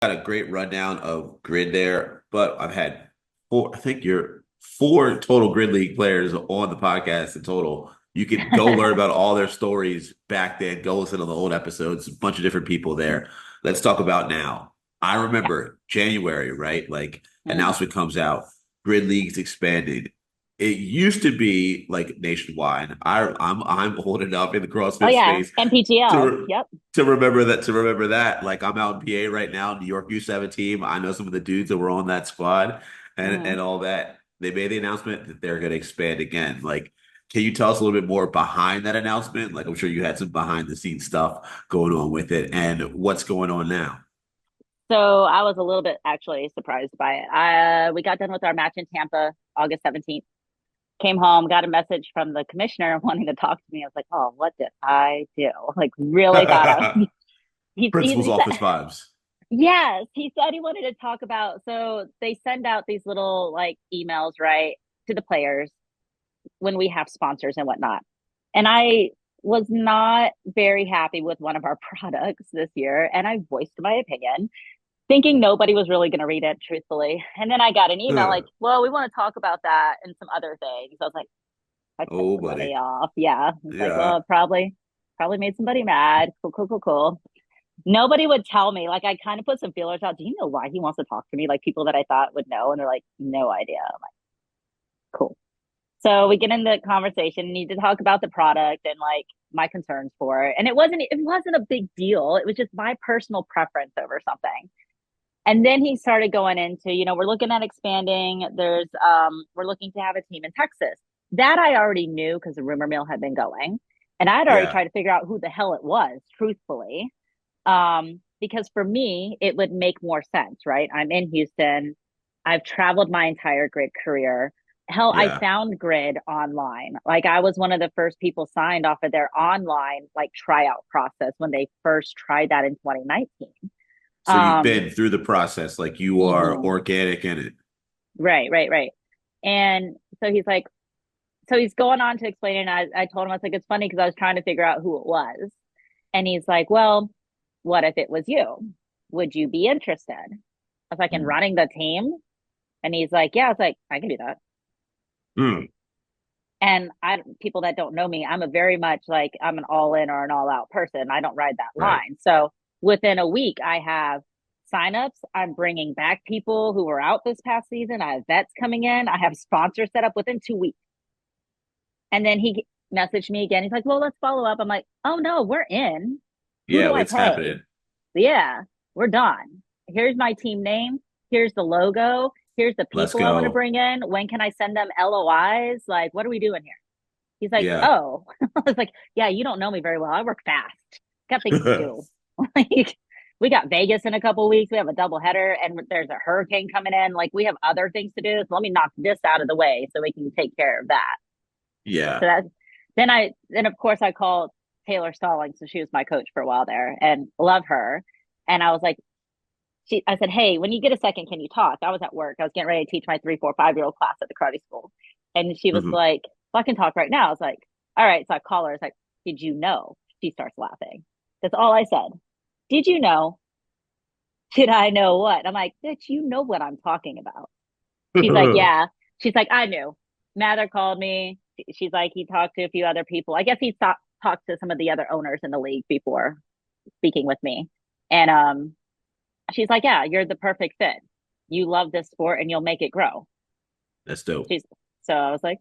got a great rundown of grid there, but I've had four, I think you're four total grid league players on the podcast in total. You could go learn about all their stories back then. Go listen to the old episodes, a bunch of different people there. Let's talk about now. I Yeah. remember January, right? Like Mm. announcement comes out, grid leagues expanded. It used to be like nationwide. I'm old enough in the Oh CrossFit yeah, space NPGL. to Yep. to remember that like I'm out in PA right now, New York U17. I know some of the dudes that were on that squad Mm. and all that. They made the announcement that they're going to expand again. Like, can you tell us a little bit more behind that announcement? Like, I'm sure you had some behind the scenes stuff going on with it, and what's going on now. So I was a little bit actually surprised by it. We got done with our match in Tampa, August 17th. Came home, got a message from the commissioner wanting to talk to me. I was like, "Oh, what did I do?" Like, really thought I was. Principal's He said, office vibes. yes, he said he wanted to talk about. So they send out these little like emails, right, to the players when we have sponsors and whatnot. And I was not very happy with one of our products this year, and I voiced my opinion, thinking nobody was really going to read it, truthfully. And then I got an email like, "Well, we want to talk about that and some other things." I was like, I pissed Oh, somebody buddy. off. Yeah, it's like, Yeah. well, probably made somebody mad. Cool, cool, cool, cool. Nobody would tell me. Like, I kind of put some feelers out. Do you know why he wants to talk to me? Like people that I thought would know, and they're like, no idea. I'm like, cool. So we get in the conversation, need to talk about the product and like my concerns for it. And it wasn't a big deal. It was just my personal preference over something. And then he started going into, we're looking at expanding. We're looking to have a team in Texas. That I already knew because the rumor mill had been going. And I had already Yeah. tried to figure out who the hell it was, truthfully. Because for me, it would make more sense, right? I'm in Houston. I've traveled my entire grid career. Hell, I Yeah. found grid online. Like I was one of the first people signed off of their online like tryout process when they first tried that in 2019. So you've Um, been through the process, like you are mhm. organic in it. Right, right, right. And so he's like, so he's going on to explain it. And I told him, I was like, it's funny because I was trying to figure out who it was. And he's like, well, what if it was you? Would you be interested? I was like, in Hmm. running the team? And he's like, yeah. I was like, I can do that. Hmm. And people that don't know me, I'm a very much like, I'm an all in or an all out person. I don't ride that Right. line. So within a week, I have signups. I'm bringing back people who were out this past season. I have vets coming in. I have sponsors set up within 2 weeks. And then he messaged me again. He's like, well, let's follow up. I'm like, oh no, we're in. Who Yeah, do I it's pay? happening. Yeah, we're done. Here's my team name. Here's the logo. Here's the Let's people I want to go. bring in. When can I send them LOIs? Like, what are we doing here? He's like, Yeah. oh, I was like, yeah, you don't know me very well. I work fast. Got things to do. Like, we got Vegas in a couple of weeks. We have a double header, and there's a hurricane coming in. Like, we have other things to do. So let me knock this out of the way so we can take care of that. So Yeah. that then of course I called Taylor Stallings, so she was my coach for a while there, and love her. And I was like, I said, hey, when you get a second, can you talk? I was at work. I was getting ready to teach my 3, 4, 5 year old class at the karate school. And she was Mhm. like, well, I can talk right now. I was like, all right. So I call her. I was like, did you know? She starts laughing. That's all I said. Did you know? Did I know what? I'm like, bitch, you know what I'm talking about. She's like, yeah. She's like, I knew. Mather called me. She's like, he talked to a few other people. I guess he talked to some of the other owners in the league before speaking with me. And she's like, yeah, you're the perfect fit. You love this sport and you'll make it grow. That's dope. She's so I was like,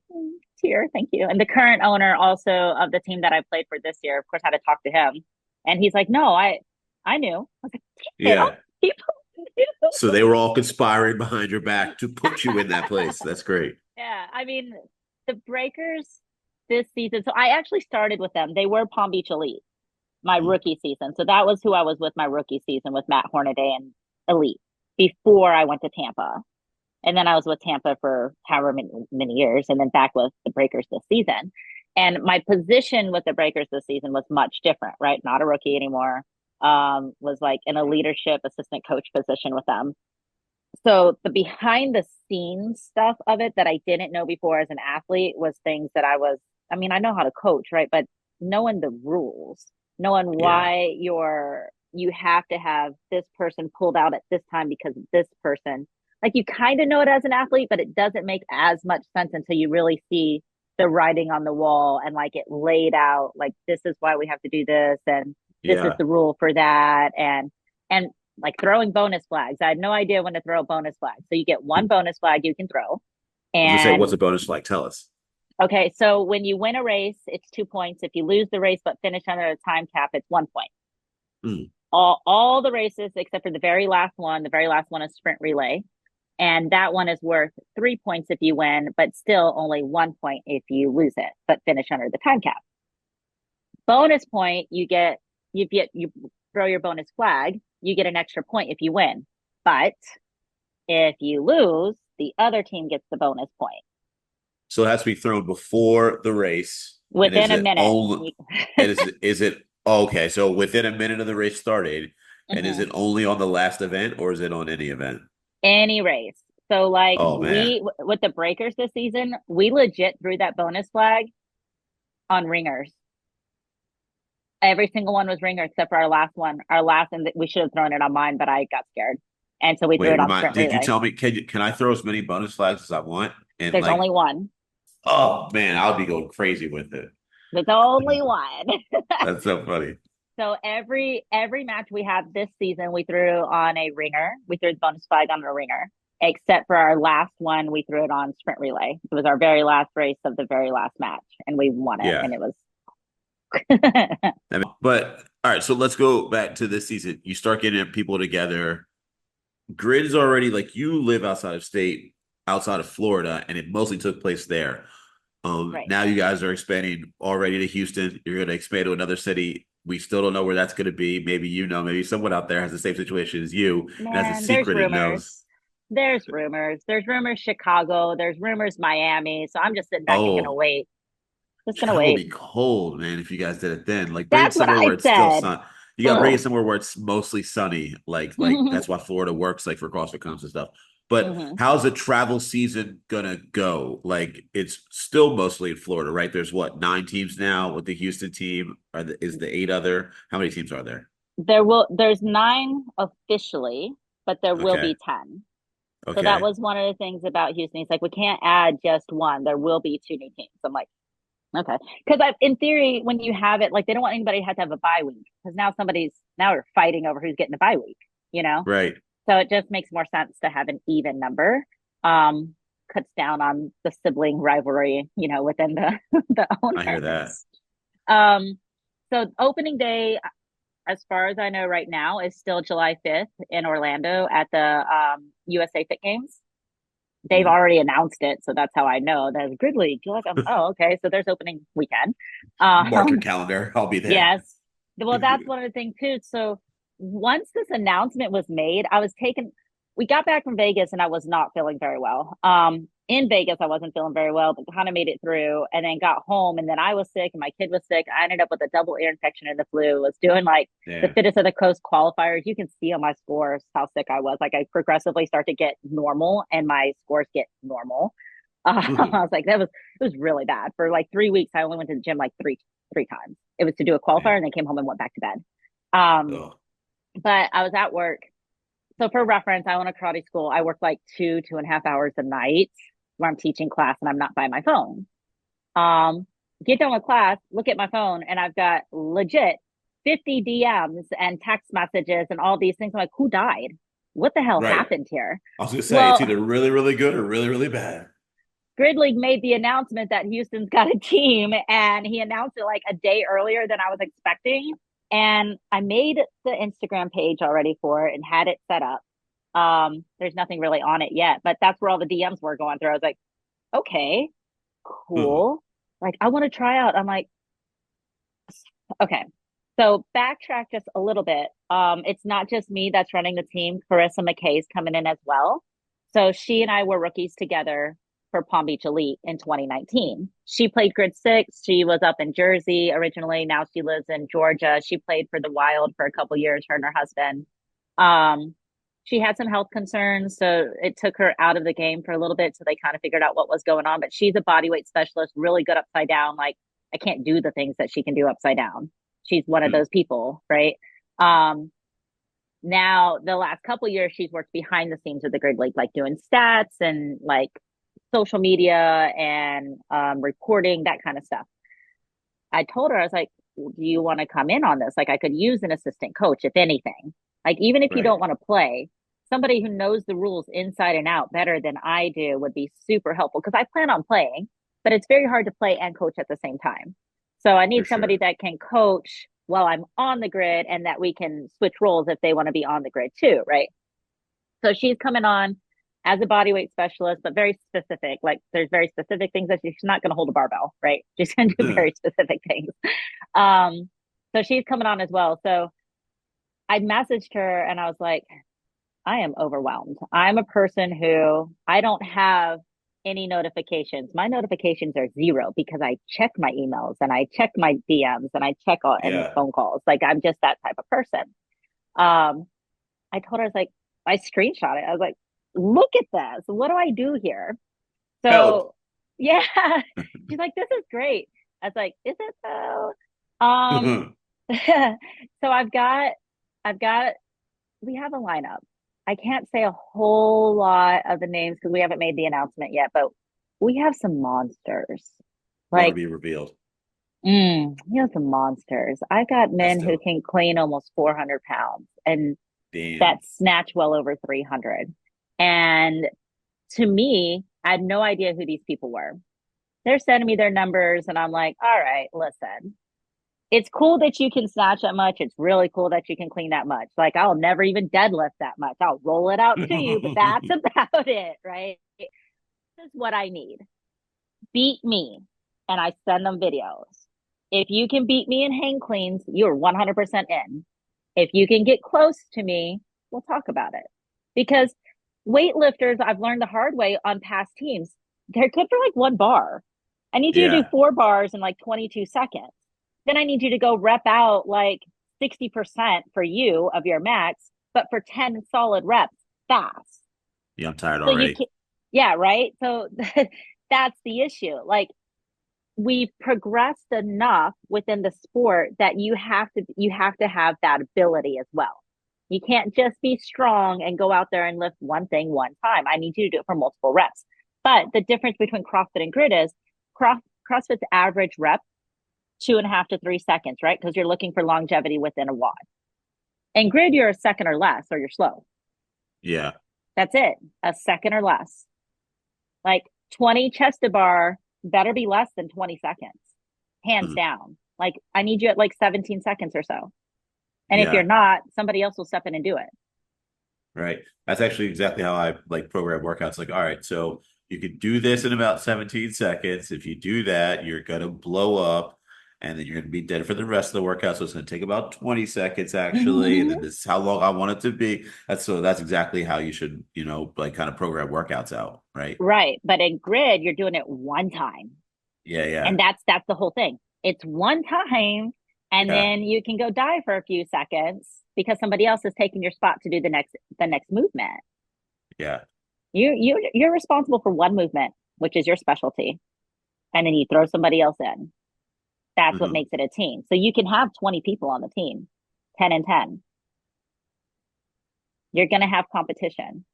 here, thank you. And the current owner also of the team that I played for this year, of course, I had to talk to him. And he's like, no, I knew. I was like, damn it, all Yeah. people So knew. they were all conspiring behind your back to put you in that place. That's great. Yeah, I mean, the Breakers this season. So I actually started with them. They were Palm Beach Elite my Mm. rookie season. So that was who I was with my rookie season with Matt Hornaday and Elite before I went to Tampa. And then I was with Tampa for however many years and then back with the Breakers this season. And my position with the Breakers this season was much different, right? Not a rookie anymore. Was like in a leadership assistant coach position with them. So the behind the scenes stuff of it that I didn't know before as an athlete was things that I mean, I know how to coach, right? But knowing the rules, knowing Yeah. why you're you have to have this person pulled out at this time because of this person. Like you kind of know it as an athlete, but it doesn't make as much sense until you really see the writing on the wall and like it laid out like this is why we have to do this and this is Yeah. the rule for that and like throwing bonus flags. I had no idea when to throw a bonus flag. So you get I one bonus flag you can throw. was gonna say, what's And a bonus like? Tell us. okay, so when you win a race, it's 2 points. If you lose the race but finish under the time cap, it's 1 point. Mm. All the races except for the very last one. The very last one is sprint relay. And that one is worth 3 points if you win, but still only 1 point if you lose it, but finish under the time cap. Bonus point, you throw your bonus flag, you get an extra point if you win. But if you lose, the other team gets the bonus point So it has to be thrown before the race. And is within a it minute. only and is it okay, so within a minute of the race started, and is Mhm. it only on the last event or is it on any event? Any race. So like Oh man. we with the breakers this season, we legit threw that bonus flag on ringers. Every single one was ringer except for our last one. Our last, and we should have thrown it on mine, but I got scared, and so we threw Wait, it on remind sprint did you relay. tell me can I throw as many bonus flags as I want? And There's like, only one. oh man, I'll be going crazy with it. There's only one. That's so funny. So every match we have this season, we threw on a ringer. We threw the bonus flag on a ringer, except for our last one, we threw it on sprint relay. It was our very last race of the very last match, and we won it, Yeah. and it was. But all right, so let's go back to this season. You start getting people together. Grid is already like you live outside of state, outside of Florida, and it mostly took place there. Right. Now you guys are expanding already to Houston. You're going to expand to another city. We still don't know where that's going to be. Maybe you know, maybe someone out there has the same situation as you and has a Man, there's secret it rumors. knows. There's rumors. There's rumors Chicago. There's rumors Miami. So I'm just sitting back and gonna Oh, wait. Just gonna Chicago would wait. be cold, man, if you guys did it then. Like bring it That's what somewhere I where it's still said. sun. You gotta bring it somewhere where it's mostly sunny. Like Hmm. that's why Florida works like for CrossFit comps and stuff. But how's the travel season gonna go? Like it's still mostly in Florida, right? There's what, 9 teams now with the Houston team. Is the 8 other? How many teams are there? There's nine officially, but there will Okay. be 10. So that Okay. was one of the things about Houston. He's like, we can't add just one. There will be two new teams. I'm like, okay. Because in theory, when you have it, like they don't want anybody to have a bye week because now we're fighting over who's getting the bye week, you know? Right. So it just makes more sense to have an even number. Um, Cuts down on the sibling rivalry, within the the I hear that. owners. Um, so opening day, as far as I know right now, is still July 5th in Orlando at the USA Fit Games. They've Mm. already announced it, so that's how I know there's Grid League. You're like, oh, okay, so there's opening weekend. Mark your Um, calendar. I'll be there. Yes. Well, that's one of the things too. So once this announcement was made, we got back from Vegas and I was not feeling very well. In Vegas, I wasn't feeling very well, but kind of made it through and then got home. And then I was sick and my kid was sick. I ended up with a double ear infection and the flu. Was doing like the Yeah. fittest of the coast qualifiers. You can see on my scores how sick I was. Like I progressively start to get normal and my scores get normal. I was like, it was really bad. For like 3 weeks, I only went to the gym like three times. It was to do a qualifier Man. and then came home and went back to bed. Um, Oh. but I was at work. So for reference, I went to karate school. I work like 2.5 hours a night where I'm teaching class and I'm not by my phone. Um, get done with class, look at my phone, and I've got legit 50 DMs and text messages and all these things. I'm like, who died? What the hell Right. happened here? I was gonna say it's Well, either really, really good or really, really bad. Grid League made the announcement that Houston's got a team, and he announced it like a day earlier than I was expecting. And I made the Instagram page already for it and had it set up. There's nothing really on it yet, but that's where all the DMs were going through. I was like, okay, cool. Like, I want to try out. I'm like, okay. So backtrack just a little bit. It's not just me that's running the team. Carissa McKay's coming in as well. So she and I were rookies together for Palm Beach Elite in 2019. She played Grid 6. She was up in Jersey originally. Now she lives in Georgia. She played for the Wild for a couple years, her and her husband. Um, she had some health concerns, so it took her out of the game for a little bit. So they kind of figured out what was going on. But she's a bodyweight specialist, really good upside down. Like I can't do the things that she can do upside down. She's one of those people, right? Now, the last couple of years, she's worked behind the scenes with the grid league, like doing stats and like social media and reporting, that kind of stuff. I told her, I was like, do you want to come in on this? Like, I could use an assistant coach, if anything. Like, even if you Right. don't want to play, somebody who knows the rules inside and out better than I do would be super helpful because I plan on playing, but it's very hard to play and coach at the same time. So I For need somebody sure. that can coach while I'm on the grid and that we can switch roles if they want to be on the grid too, right? So she's coming on as a body weight specialist, but very specific. Like there's very specific things that she's not going to hold a barbell, right? She's going to do very specific things. Um, so she's coming on as well. So I messaged her and I was like, I am overwhelmed. I'm a person who I don't have any notifications. My notifications are zero because I check my emails and I check my DMs and I check all and Yeah. phone calls. Like I'm just that type of person. Um, I told her, I was like, I screenshot it. I was like, look at this. What do I do here? Help. So yeah, she's like, this is great. I was like, is it though? Um, so I've got, we have a lineup. I can't say a whole lot of the names because we haven't made the announcement yet, but we have some monsters. Want to Like, be revealed. we have some monsters. I got That's men who dope. can clean almost 400 pounds and that Damn. snatch well over 300. And to me, I had no idea who these people were. They're sending me their numbers, and I'm like, all right, listen, it's cool that you can snatch that much. It's really cool that you can clean that much. Like, I'll never even deadlift that much. I'll roll it out to you, but that's about it, right? This is what I need. Beat me. And I send them videos. If you can beat me in hang cleans, you're 100% in. If you can get close to me, we'll talk about it. Because weightlifters, I've learned the hard way on past teams, they're good for like one bar. I need you to do Yeah. 4 bars in like 22 seconds. Then I need you to go rep out like 60% for you of your max, but for 10 solid reps fast. Yeah, I'm tired So you already. can, yeah, right. So that's the issue. Like we've progressed enough within the sport that you have to have that ability as well. You can't just be strong and go out there and lift one thing one time. I need you to do it for multiple reps. But the difference between CrossFit and grid is CrossFit's average rep 2.5 to 3 seconds, right? Because you're looking for longevity within a WOD. And grid, you're a second or less, or you're slow. Yeah. That's it, a second or less. Like 20 chest to bar better be less than 20 seconds, hands Mhm. down. Like I need you at like 17 seconds or so. And if you're Yeah. not, somebody else will step in and do it. Right. That's actually exactly how I like program workouts. Like, all right, so you could do this in about 17 seconds. If you do that, you're gonna blow up and then you're gonna be dead for the rest of the workout. So it's gonna take about 20 seconds actually. And then this is how long I want it to be. That's exactly how you should, like kind of program workouts out, right? Right. But in grid, you're doing it one time. Yeah, And yeah. that's the whole thing. It's one time and Yeah. then you can go die for a few seconds because somebody else is taking your spot to do the next movement. Yeah. You're responsible for one movement, which is your specialty. And then you throw somebody else in. That's what Hmm. makes it a team. So you can have 20 people on the team, 10 and 10. You're going to have competition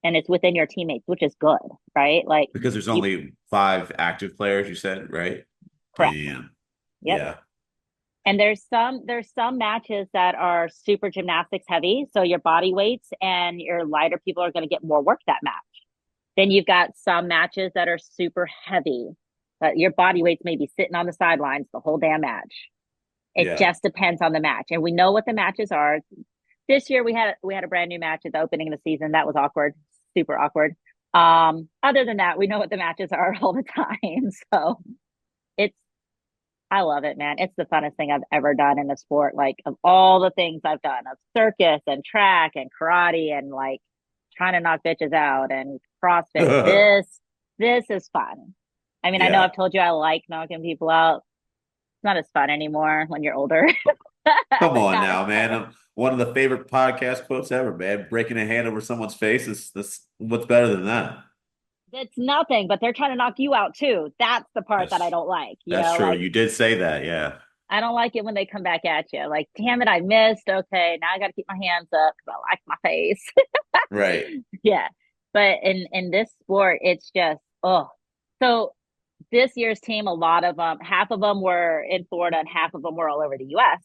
and it's within your teammates, which is good, right? Like Because there's you, only 5 active players, you said, right? correct. Damn. Yep. Yeah. And there's some matches that are super gymnastics heavy. So your body weights and your lighter people are going to get more work that match. Then you've got some matches that are super heavy. Your body weights may be sitting on the sidelines the whole damn match. It Yeah. just depends on the match. And we know what the matches are. This year we had a brand new match at the opening of the season. That was awkward, super awkward. Other than that, we know what the matches are all the time. So it's I love it, man. It's the funnest thing I've ever done in the sport. Like of all the things I've done, of circus and track and karate and like trying to knock bitches out and CrossFit. This is fun. I mean, I know Yeah. I've told you I like knocking people out. It's not as fun anymore when you're older. Come on Not as now, man. fun. One of the favorite podcast quotes ever, man. Breaking a hand over someone's face is this what's better than that? It's nothing, but they're trying to knock you out too. That's the part that I That's don't like, that's true. like You did say that, yeah. I don't like it when they come back at you. Like, damn it, I missed. Okay, now I got to keep my hands up because I like my face. Right. Yeah. But in this sport, it's just, oh. So this year's team, a lot of them, half of them were in Florida and half of them were all over the US.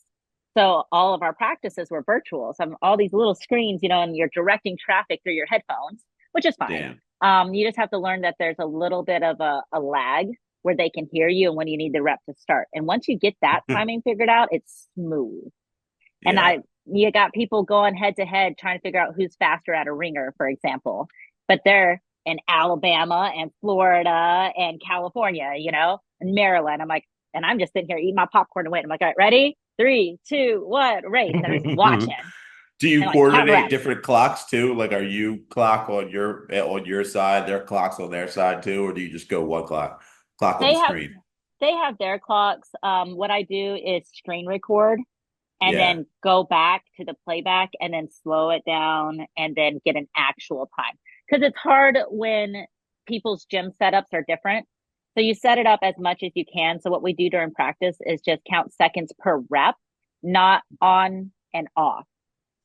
So all of our practices were virtual. So all these little screens, and you're directing traffic through your headphones, which is fine. Damn. You just have to learn that there's a little bit of a lag where they can hear you and when you need the rep to start. And once you get that timing figured out, it's smooth. And Yeah. you got people going head to head trying to figure out who's faster at a ringer, for example. But they're in Alabama and Florida and California, and Maryland. I'm like, and I'm just sitting here eating my popcorn and waiting. I'm like, all right, ready? 3, 2, 1, race. And I'm just watching Do you and like count coordinate reps. different clocks too? Like, are you clock on your side, their clocks on their side too, or do you just go one clock on They the have screen? they have their clocks. What I do is screen record and Yeah. then go back to the playback and then slow it down and then get an actual time. Because it's hard when people's gym setups are different. So you set it up as much as you can. So what we do during practice is just count seconds per rep, not on and off.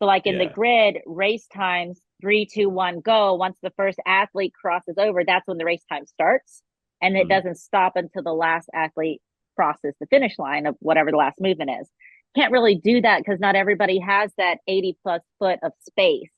So like in the Yeah. grid, race times 3, 2, 1, go. Once the first athlete crosses over, that's when the race time starts. And it Mhm. doesn't stop until the last athlete crosses the finish line of whatever the last movement is. Can't really do that because not everybody has that 80 plus foot of space.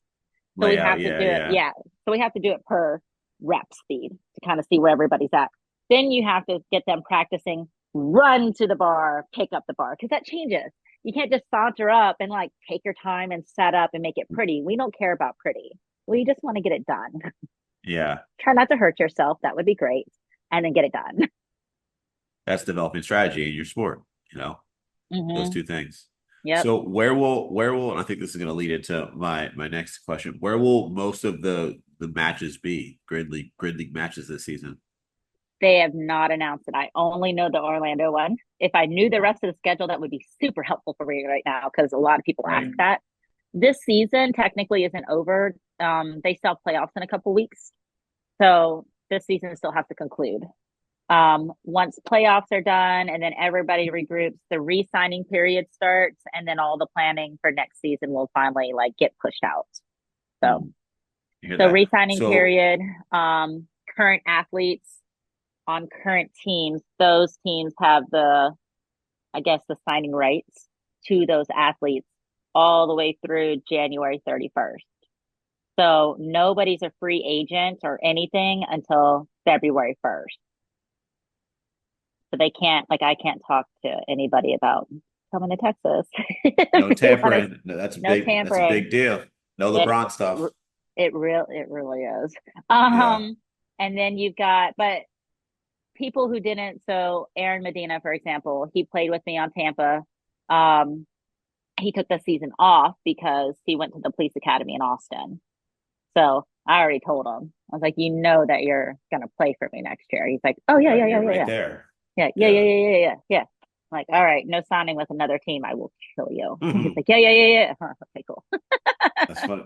So we Layout. have to Yeah. do it. Yeah. Yeah. So we have to do it per rep speed to kind of see where everybody's at. Then you have to get them practicing run to the bar, pick up the bar because that changes. You can't just saunter up and like take your time and set up and make it pretty. We don't care about pretty. We just want to get it done. Yeah. Try not to hurt yourself. That would be great. And then get it done. That's developing strategy in your sport, those Mm-hmm. two things. Yep. So where will and I think this is going to lead into my next question. Where will most of the matches be? Grid league matches this season? They have not announced it. I only know the Orlando one. If I knew the rest of the schedule, that would be super helpful for me right now because a lot of people ask Right. that. This season technically isn't over. They still have playoffs in a couple weeks. So this season still has to conclude. Once playoffs are done and then everybody regroups, the re-signing period starts, and then all the planning for next season will finally like get pushed out. So Mm, you hear so that? re-signing So period, current athletes on current teams, those teams have I guess, the signing rights to those athletes all the way through January 31st. So nobody's a free agent or anything until February 1st. So they can't, like, I can't talk to anybody about coming to Texas. no They want us, tampering. No, that's a no big. That's a tampering. big deal. No It, LeBron stuff. it really is. Yeah. And then you've got, but people who didn't. So Aaron Medina, for example, he played with me on Tampa. Um, he took the season off because he went to the police academy in Austin. So I already told him. I was like, that you're gonna play for me next year. He's like, oh yeah, Right. yeah, yeah, You're yeah, right yeah, there. yeah, yeah, yeah, Yeah. yeah, yeah, yeah, yeah. I'm like, all right, no signing with another team. I will kill you. He's like, yeah, yeah, yeah, yeah. Okay, cool. That's funny.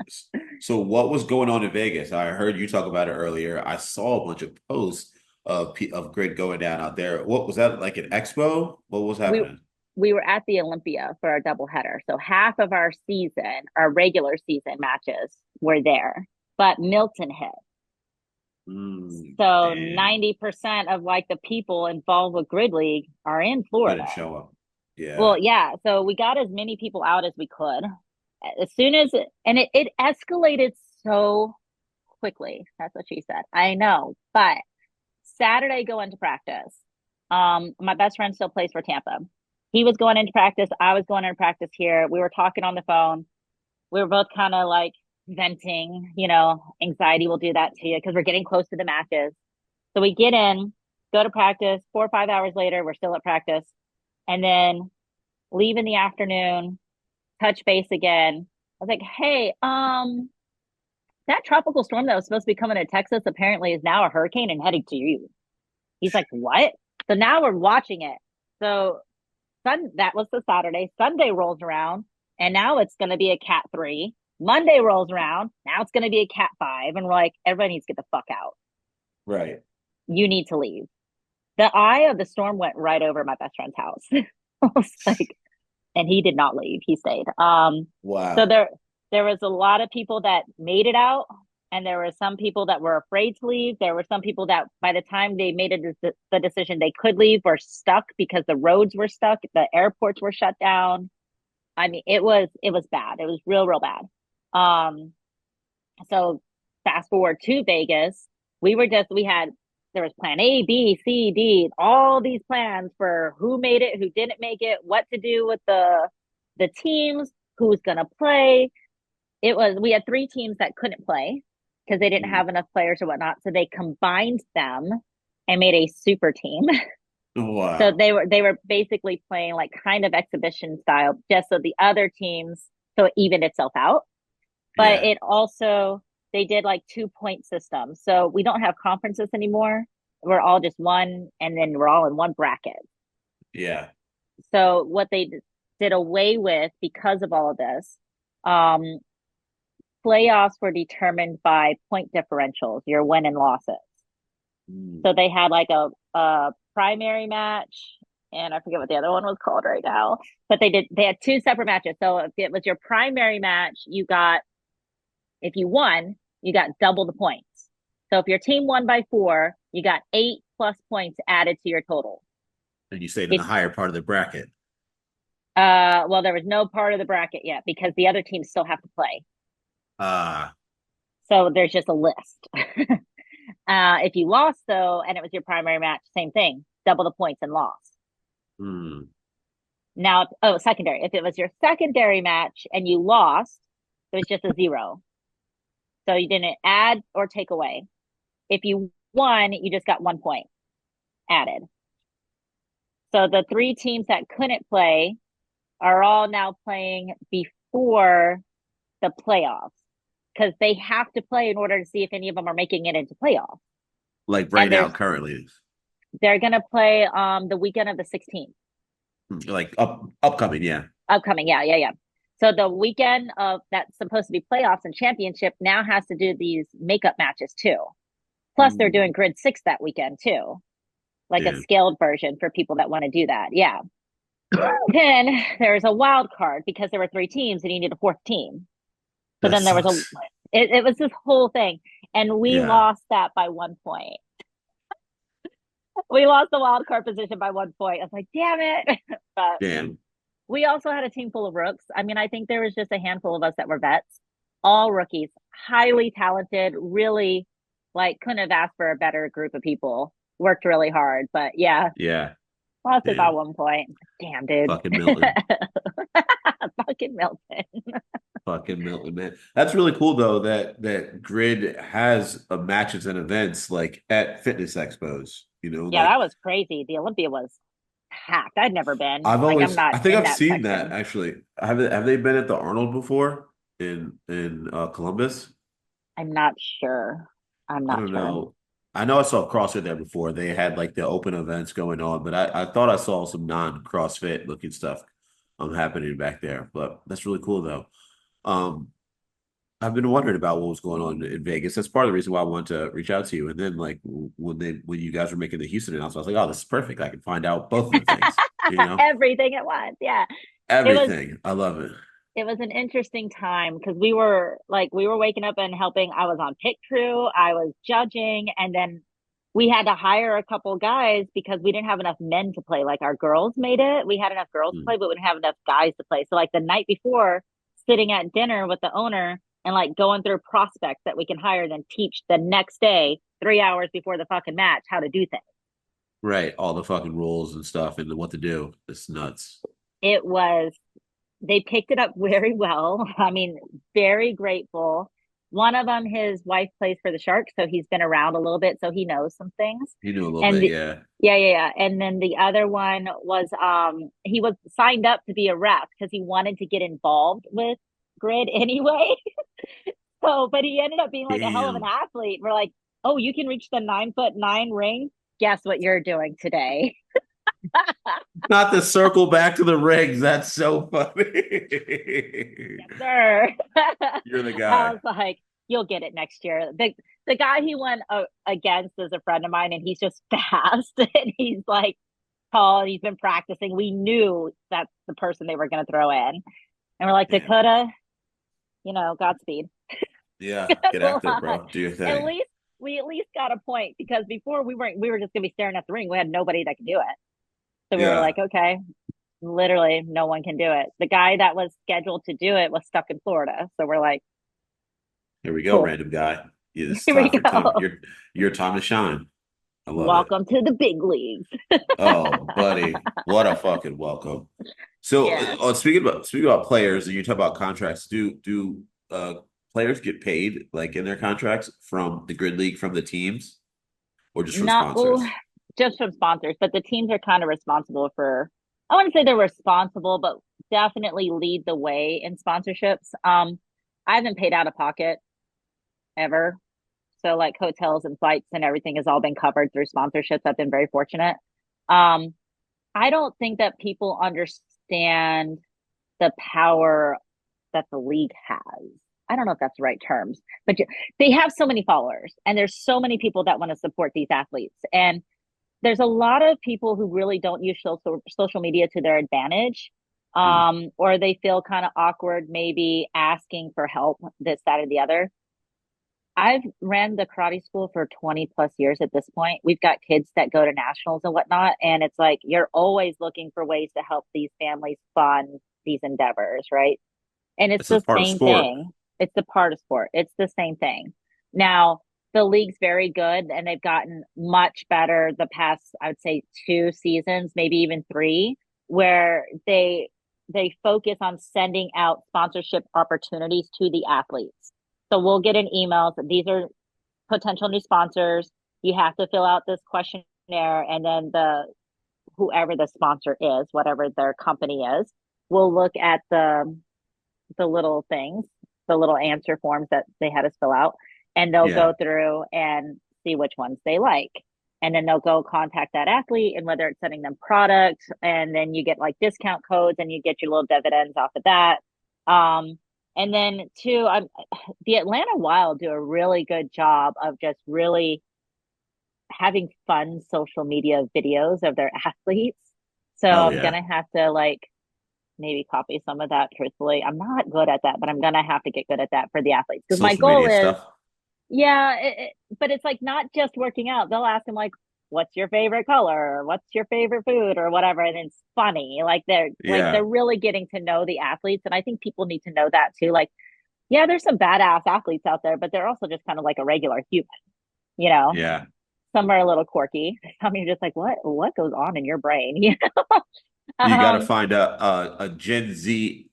So what was going on in Vegas? I heard you talk about it earlier. I saw a bunch of posts of grid going down out there. What was that, like an expo? What was we happening? we were at the Olympia for our doubleheader. So half of our season, our regular season matches were there, but Milton hit. So Damn. 90% of like the people involved with Grid League are in Florida. Couldn't show up. Well, Yeah. yeah. So we got as many people out as we could. As soon as and it escalated so quickly. That's what she said. I know. But Saturday going to practice. My best friend still plays for Tampa. He was going into practice. I was going into practice here. We were talking on the phone. We were both kind of like venting, anxiety will do that to you because we're getting close to the matches. So we get in, go to practice, 4 or 5 hours later, we're still at practice, and then leave in the afternoon, touch base again. I was like, hey, that tropical storm that was supposed to be coming to Texas apparently is now a hurricane and heading to you. He's like, what? So now we're watching it. So that was the Saturday. Sunday rolls around, and now it's going to be a Cat 3. Monday rolls around. Now it's going to be a Cat 5. And we're like, everybody needs to get the fuck out. Right. You need to leave. The eye of the storm went right over my best friend's house. Like, and he did not leave. He stayed. So Wow. there was a lot of people that made it out, and there were some people that were afraid to leave. There were some people that by the time they made the decision they could leave were stuck because the roads were stuck, the airports were shut down. I mean, it was bad. It was real bad. Um, so fast forward to Vegas, we had there was plan A, B, C, D, all these plans for who made it, who didn't make it, what to do with the teams, who's gonna play. We had three teams that couldn't play because they didn't Mm. have enough players or whatnot. So they combined them and made a super team. So Wow. they were basically playing like kind of exhibition style, just so the other teams so it evened itself out. But Yeah. it also they did like 2 point systems. So we don't have conferences anymore. We're all just one, and then we're all in one bracket. Yeah. So what they did away with because of all of this, um, playoffs were determined by point differentials, your win and losses. Mm. So they had like a primary match, and I forget what the other one was called right now. But they had two separate matches. So if it was your primary match, if you won, you got double the points. So if your team won by 4, you got 8 plus points added to your total. And you stayed in the If higher part of the bracket. well, there was no part of the bracket yet because the other teams still have to play. Ah. So there's just a list. If you lost though, and it was your primary match, same thing, double the points and loss. Hmm. Now, oh, secondary. If it was your secondary match and you lost, it was just a 0. So you didn't add or take away. If you won, you just got 1 point added. So the three teams that couldn't play are all now playing before the playoffs because they have to play in order to see if any of them are making it into playoffs. Like right And now, currently. they're gonna play the weekend of the 16th. Like upcoming, yeah. Upcoming, yeah. So the weekend of that's supposed to be playoffs and championship now has to do these makeup matches too. Plus, they're doing Mm. grid 6 that weekend too, like a Yeah. scaled version for people that want to do that. Yeah. Then there's a wild card because there were three teams and you need a fourth team. So That then there was sucks. it was this whole thing, and we Yeah. lost that by 1 point. We lost the wild card position by 1 point. I was like, damn it! But Damn. we also had a team full of rooks. I mean, I think there was just a handful of us that were vets, all rookies, highly talented, really like couldn't have asked for a better group of people. Worked really hard, but yeah, Yeah. lost it by Damn. 1 point. Damn, dude. Fucking Milton. Fucking Milton. Fucking Milton, man. That's really cool though that Grid has matches and events like at fitness expos. Yeah, Like that was crazy. The Olympia was packed. I'd never been. I've Like, I'm always not I think in I've that seen that section. actually. Have they been at the Arnold before in Columbus? I'm not sure. I'm I not don't sure. know. I know I saw CrossFit there before. They had like the open events going on, but I thought I saw some non-CrossFit looking stuff happening back there. But that's really cool though. Um, I've been wondering about what was going on in Vegas. That's part of the reason why I wanted to reach out to you. And then like when you guys were making the Houston announcement, I was like, oh, this is perfect. I can find out both of the things, Everything at once. Yeah. It was everything. I love it. it was an interesting time because we were waking up and helping. I was on pit crew, I was judging, and then we had to hire a couple guys because we didn't have enough men to play. Like our girls made it. We had enough girls to Mm. play, but we didn't have enough guys to play. So like the night before, sitting at dinner with the owner and like going through prospects that we can hire, then teach the next day, 3 hours before the fucking match, how to do things. Right. All the fucking rules and stuff and what to do. It's nuts. It was They picked it up very well. I mean, very grateful. One of them, his wife plays for the Sharks, so he's been around a little bit, so he knows some things. You knew a little And bit, yeah. yeah. And then the other one was he was signed up to be a rep because he wanted to get involved with grid anyway. So, but he ended up being like a hell of an Damn. athlete. We're like, oh, you can reach the 9'9" ring. Guess what you're doing today? Not to circle back to the rings. That's so funny. Yes, sir. You're the I guy. was like, you'll get it next year. The guy he went against is a friend of mine, and he's just fast, and he's like tall and he's been practicing. We knew that's the person they were going to throw in. And we're like, Damn. Dakota, Godspeed. Yeah. Get A active, lot. bro. Do your At thing. least we at least got a point because before we were just gonna be staring at the ring. We had nobody that could do it. So we were Yeah. like, okay, literally no one can do it. The guy that was scheduled to do it was stuck in Florida. So we're like, Here we go, cool. random guy. Yeah, it's Here we time for time. go. Your time to shine. I love it. Welcome to the big leagues. Oh, buddy, what a fucking welcome. So, Yeah. speaking about players, and you talk about contracts. Do players get paid like in their contracts from the grid league from the teams, or just from Not well, sponsors? just from sponsors, but the teams are kind of responsible for I wouldn't say they're responsible, but definitely lead the way in sponsorships. I haven't paid out of pocket ever. So like hotels and flights and everything has all been covered through sponsorships. I've been very fortunate. Um, I don't think that people understand the power that the league has. I don't know if that's the right terms, but they have so many followers and there's so many people that want to support these athletes. And there's a lot of people who really don't use social media to their advantage. Hmm. Or they feel kind of awkward, maybe asking for help, this, that, or the other. I've ran the karate school for 20 plus years at this point. We've got kids that go to nationals and whatnot. And it's like you're always looking for ways to help these families fund these endeavors, right? And it's It's a the part of same sport. thing. It's the part of sport. It's the same thing. Now, the league's very good and they've gotten much better the past, I would say, 2 seasons, maybe even three, where they focus on sending out sponsorship opportunities to the athletes. So we'll get an email that these are potential new sponsors. You have to fill out this questionnaire, and then the whoever the sponsor is, whatever their company is, will look at the little things, the little answer forms that they had us fill out, and they'll Yeah, go through and see which ones they like. And then they'll go contact that athlete and whether it's sending them products, and then you get like discount codes and you get your little dividends off of that. Um, and then two, the Atlanta Wild do a really good job of just really having fun social media videos of their athletes. So hell I'm yeah. gonna have to like maybe copy some of that truthfully. I'm not good at that, but I'm gonna have to get good at that for the athletes because my Social goal media is, stuff. yeah, but it's like not just working out. They'll ask them like, "What's your favorite color? Or what's your favorite food?" or whatever, and it's funny. They're Yeah, really getting to know the athletes, and I think people need to know that too. Like, yeah, there's some badass athletes out there, but they're also just kind of like a regular human, you know. yeah. Some are a little quirky. Some you're just like, what goes on in your brain? You know? You got to Um, find a Gen Z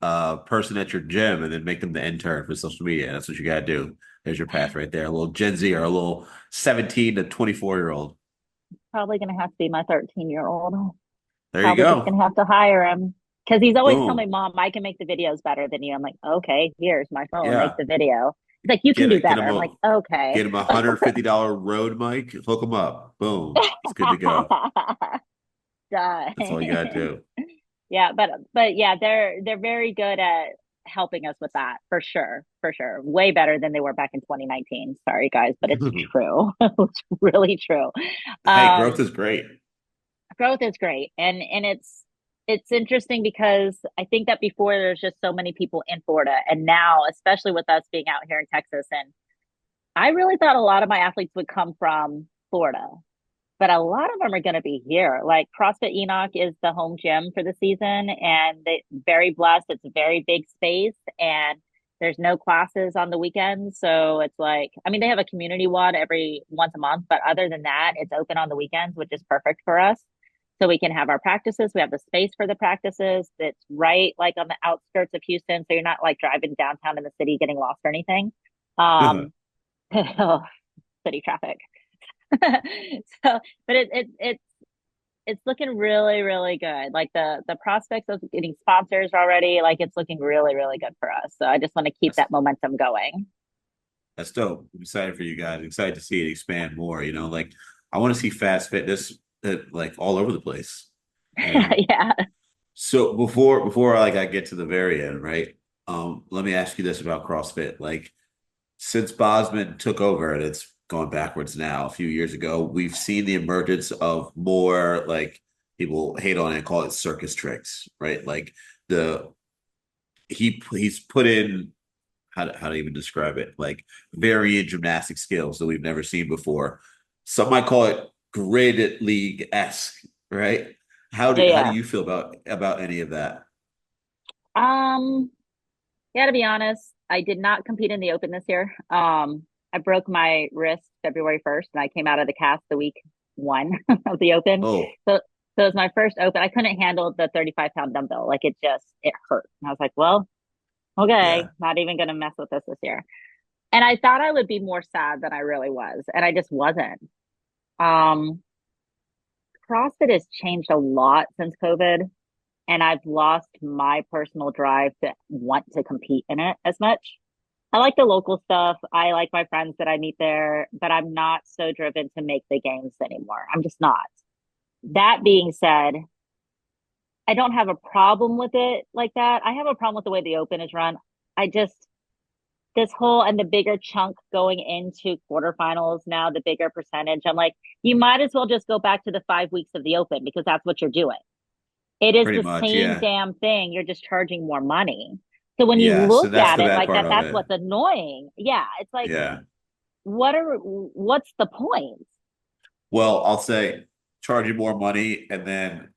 person at your gym and then make them the intern for social media. That's what you got to do. There's your path right there. A little Gen Z or a little 17 to 24-year-old. probably gonna have to be my 13-year-old. There you Probably just go. gonna have to hire him because he's always telling me, Boom. "Mom, I can make the videos better than you." I'm like, "Okay, here's my phone, make Yeah. the video." He's like, "You can do Get better." him I'm like, a "Okay." get him $150 road mic. Hook him up. Boom. It's good to go. Done. That's all you got to do. Yeah, but yeah, they're very good at helping us with that for sure, for sure. Way better than they were back in 2019. Sorry guys, but it's true. It's really true. Hey, growth Um, is great. growth is great, and it's interesting because I think that before there's just so many people in Florida, and now especially with us being out here in Texas, and I really thought a lot of my athletes would come from Florida, but a lot of them are going to be here. Like CrossFit Enoch is the home gym for the season, and they very blessed. It's a very big space, and there's no classes on the weekends. So it's like, I mean, they have a community WOD every once a month, but other than that, it's open on the weekends, which is perfect for us. So we can have our practices. We have the space for the practices. It's right like on the outskirts of Houston. So you're not like driving downtown in the city getting lost or anything. Um, city traffic. So, but it's looking really, really good. Like the prospects of getting sponsors already, like it's looking really, really good for us. So I just want to keep That's that momentum going. that's dope. I'm excited for you guys. I'm excited to see it expand more. Like I want to see fast fitness like all over the place. And Yeah. so before like I get to the very end, right? Let me ask you this about CrossFit. Like since Bosman took over and it's going backwards now, a few years ago, we've seen the emergence of more like, people hate on it and call it circus tricks, right? Like the he's put in how to even describe it, like varying gymnastic skills that we've never seen before. Some might call it grid league esque, right? Yeah, How do yeah. you feel about any of that? Um, yeah, to be honest, I did not compete in the Open this year. I broke my wrist February 1st and I came out of the cast the week one of the Open. Oh, So so it was my first Open. I couldn't handle the 35-pound dumbbell. Like it hurt. And I was like, well, okay, yeah, not even gonna mess with this year. And I thought I would be more sad than I really was, and I just wasn't. Um, CrossFit has changed a lot since COVID, and I've lost my personal drive to want to compete in it as much. I like the local stuff. I like my friends that I meet there, but I'm not so driven to make the games anymore. I'm just not. That being said, I don't have a problem with it like that. I have a problem with the way the Open is run. I just this whole and the bigger chunk going into quarterfinals now, the bigger percentage. I'm like, you might as well just go back to the 5 weeks of the Open because that's what you're doing. It is pretty the much, same yeah, damn thing. You're just charging more money. So when you yeah. So look that's at the it bad like part that, of that's it. what's annoying. Yeah, it's like, Yeah. what's the point? Well, I'll say charging more money, and then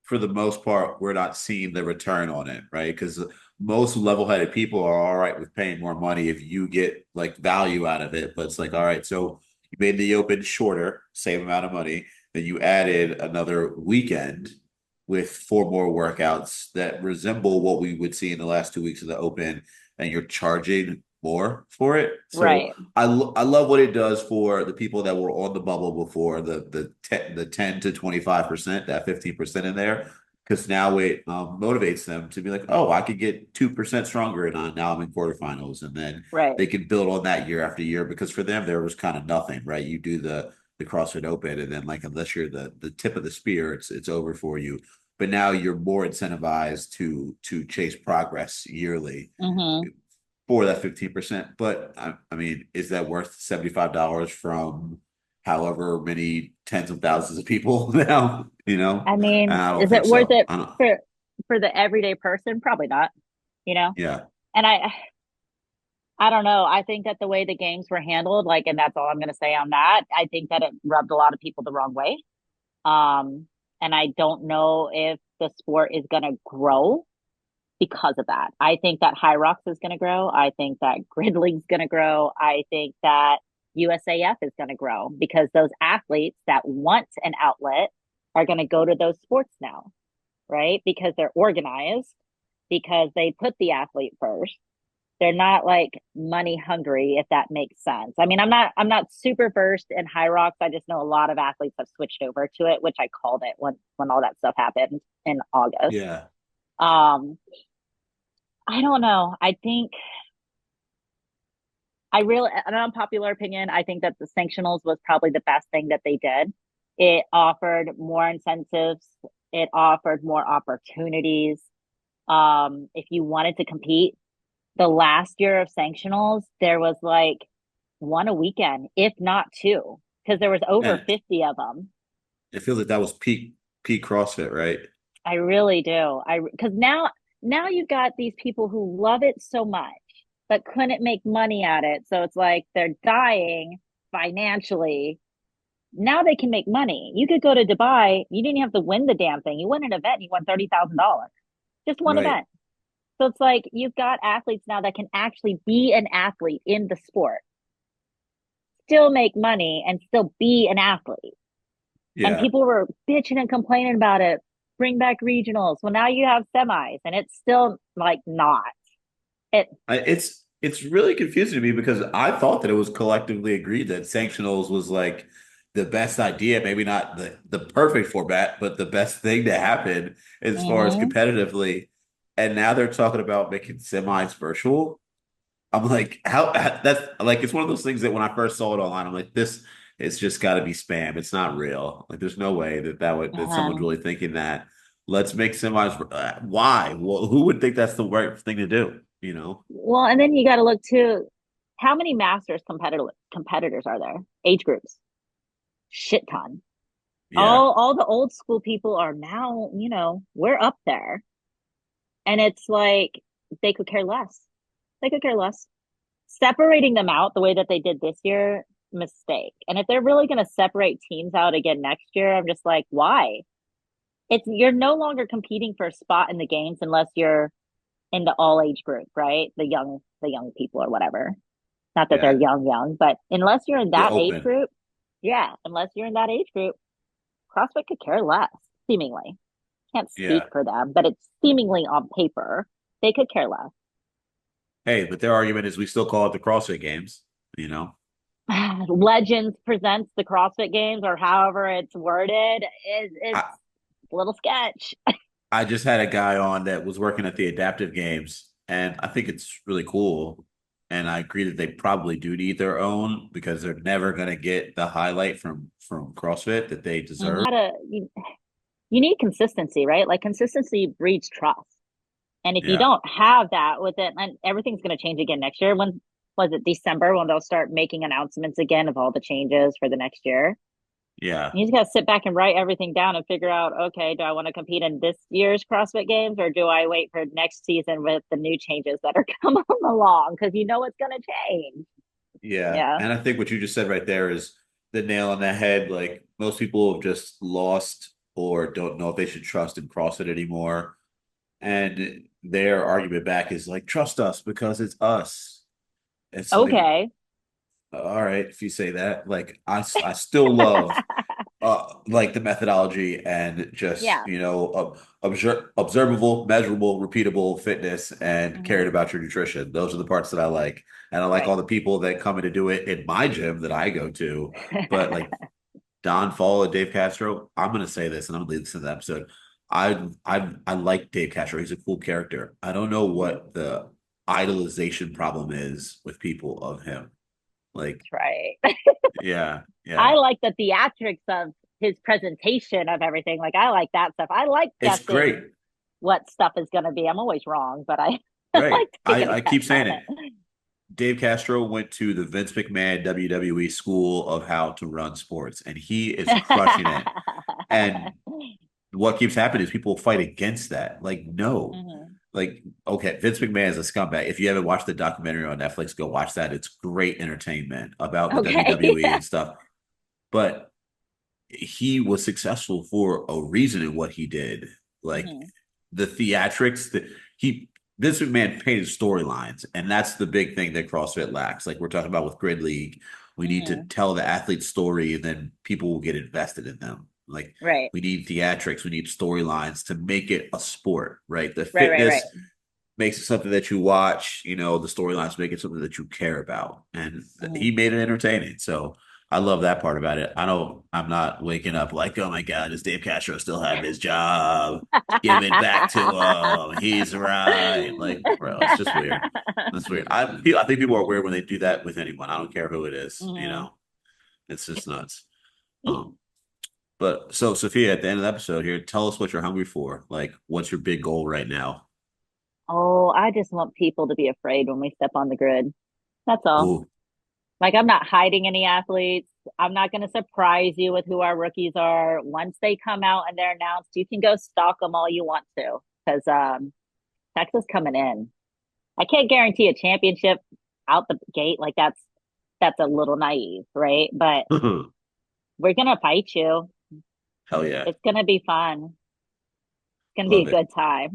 for the most part, we're not seeing the return on it, right? Because most level-headed people are all right with paying more money if you get like value out of it. But it's like, all right, so you made the Open shorter, same amount of money, then you added another weekend with four more workouts that resemble what we would see in the last 2 weeks of the Open, and you're charging more for it. So Right. I love what it does for the people that were on the bubble before, the 10 to 25%, that 15% in there, because now it motivates them to be like, oh, I could get 2% stronger, and now I'm in quarterfinals, and then Right. they can build on that year after year. Because for them, there was kind of nothing, right? You do the CrossFit Open, and then like unless you're the tip of the spear, it's over for you. But now you're more incentivized to chase progress yearly Mm-hmm. for that 15%. But I mean, is that worth $75 from however many tens of thousands of people now? I And mean, I don't is think it worth so. it I don't. for the everyday person? Probably not, you know? Yeah, And I don't know. I think that the way the games were handled, like, and that's all I'm going to say on that. I think that it rubbed a lot of people the wrong way. Um, and I don't know if the sport is going to grow because of that. I think that High Rocks is going to grow. I think that Gridling's going to grow. I think that USAF is going to grow because those athletes that want an outlet are going to go to those sports now, right? Because they're organized, because they put the athlete first. They're not like money hungry, if that makes sense. I mean, I'm not super versed in High Rocks. I just know a lot of athletes have switched over to it, which I called it when all that stuff happened in August. yeah. Um, I don't know. I think I really an unpopular opinion. I think that the sanctionals was probably the best thing that they did. It offered more incentives. It offered more opportunities. If you wanted to compete, the last year of sanctionals, there was like one a weekend, if not two, because there was over And 50 of them. it feels like that was peak CrossFit, right? I really do. I because now you've got these people who love it so much but couldn't make money at it. So it's like they're dying financially. Now they can make money. You could go to Dubai. You didn't have to win the damn thing. You won an event. You won $30,000. Just one Right. event. So it's like you've got athletes now that can actually be an athlete in the sport, still make money, and still be an athlete. And Yeah. people were bitching and complaining about it. Bring back regionals. Well, now you have semis, and it's still like not. It It's really confusing to me because I thought that it was collectively agreed that sanctionals was like the best idea, maybe not the perfect format, but the best thing to happen as far as mm-hmm. competitively. And now they're talking about making semis virtual. I'm like, how that's like it's one of those things that when I first saw it online, I'm like, this it's just got to be spam. It's not real. Like, there's no way that someone's Uh-huh. really thinking that. Let's make semis. Why? Well, who would think that's the right thing to do? Well, and then you got to look too. How many masters competitors are there? Age groups, shit ton. Yeah. All the old school people are now, we're up there. And it's like they could care less. They could care less. Separating them out the way that they did this year, mistake. And if they're really going to separate teams out again next year, I'm just like, why? It's you're no longer competing for a spot in the games unless you're in the all age group, right? The young people or whatever. Not that they're Yeah. young, but unless you're in The that age open. group, yeah, unless you're in that age group, CrossFit could care less, seemingly. Can't speak Yeah. for them, but it's seemingly on paper they could care less. Hey, but their argument is we still call it the CrossFit Games, you know? Legends presents the CrossFit Games, or however it's worded, it's I, a little sketch. I just had a guy on that was working at the adaptive games, and I think it's really cool. And I agree that they probably do need their own because they're never going to get the highlight from CrossFit that they deserve. You need consistency, right? Like consistency breeds trust. And if you Yeah. don't have that with it, and everything's going to change again next year. When was it December when they'll start making announcements again of all the changes for the next year? Yeah. You just got to sit back and write everything down and figure out, okay, do I want to compete in this year's CrossFit Games or do I wait for next season with the new changes that are coming along? Because you know it's going to change. Yeah. Yeah. And I think what you just said right there is the nail on the head. Like most people have just lost or don't know if they should trust in CrossFit anymore. And their argument back is like, trust us because it's us. It's like, Okay. all right, if you say that, like I still love like the methodology and just Yeah. observable, measurable, repeatable fitness and caring Hmm. about your nutrition. Those are the parts that I like, and I like Right. all the people that come in to do it in my gym that I go to. But like Don Fall and Dave Castro, I'm gonna say this, and I'm gonna leave this in the episode. I like Dave Castro. He's a cool character. I don't know Mhm. what the idolization problem is with people of him. Like, That's right. yeah, I yeah. like the theatrics of his presentation of everything. Like I like that stuff. I like It's guessing great. what stuff is going to be. I'm always wrong, but I Right. like taking a I guess keep saying on it. it. Dave Castro went to the Vince McMahon WWE school of how to run sports, and he is crushing it. And what keeps happening is people fight against that. Like, no. Hmm. Like, okay, Vince McMahon is a scumbag. If you haven't watched the documentary on Netflix, go watch that. It's great entertainment about the Okay. WWE and stuff. But he was successful for a reason in what he did. Like Hmm. the theatrics that he Vince McMahon painted storylines, and that's the big thing that CrossFit lacks. Like we're talking about with Grid League, we need to Hmm. tell the athlete's story, and then people will get invested in them. Like Right. we need theatrics, we need storylines to make it a sport, right? The Right. Right. Right. fitness makes it something that you watch, the storylines make it something that you care about. And Hmm. he made it entertaining. So I love that part about it. I know I'm not waking up like, oh my God, does Dave Castro still have his job? Give it back to him. He's right. Like, bro, it's just weird. That's weird. I think people are weird when they do that with anyone. I don't care who it is. Hmm. It's just nuts. Um, but so Sophia, at the end of the episode here, tell us what you're hungry for. Like, what's your big goal right now? Oh, I just want people to be afraid when we step on the grid. That's all. Ooh. Like, I'm not hiding any athletes. I'm not going to surprise you with who our rookies are. Once they come out and they're announced, you can go stalk them all you want to because Texas coming in. I can't guarantee a championship out the gate. Like, that's a little naive, right? But we're going to fight you. Hell yeah. It's going to be fun. It's going to be a Love it. good time.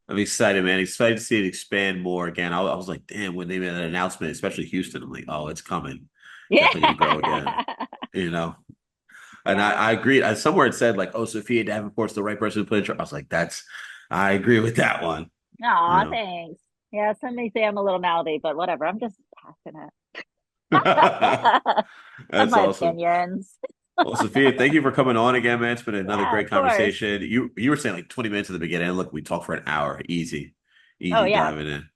I'm excited, man. Excited to see it expand more again. I was like, damn, when they made an announcement, especially Houston, I'm like, oh, it's coming. Yeah. Definitely gonna grow again. You know? And Yeah. I agree. Somewhere it said like, oh, Sophia Davenport's the right person to put in charge. I was like, I agree with that one. You Aw, know. thanks. Yeah, some may say I'm a little mouthy, but whatever. I'm just passionate. Of That's my awesome. opinions. Well, Sophia, thank you for coming on again, man. It's been another Yeah, great of course. conversation. You were saying like 20 minutes in the beginning. Look, we talked for an hour. Easy. Oh Easy yeah. diving in.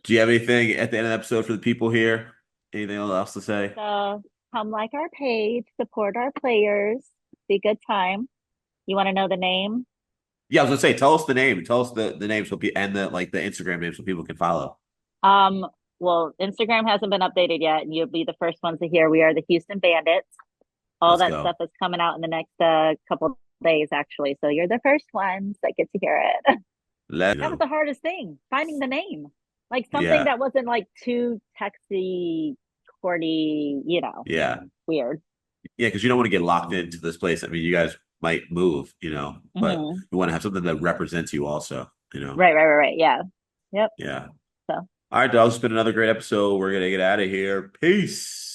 Do you have anything at the end of the episode for the people here? Anything else to say? So come like our page, support our players. Be a good time. You want to know the name? Yeah, I was gonna say, tell us the name. Tell us the name and the Instagram name so people can follow. Um, well, Instagram hasn't been updated yet, and you'll be the first ones to hear. We are the Houston Bandits. All Let's that go. stuff is coming out in the next couple days, actually. So you're the first ones that get to hear it. Let That was go. the hardest thing, finding the name. Like something Yeah. that wasn't like too texty, corny, Yeah. weird. Yeah, because you don't want to get locked into this place. I mean, you guys might move, but Hmm. you want to have something that represents you also. Right, right, right, right. Yeah. Yep. Yeah. So All right, dog. It's been another great episode. We're gonna get out of here. Peace.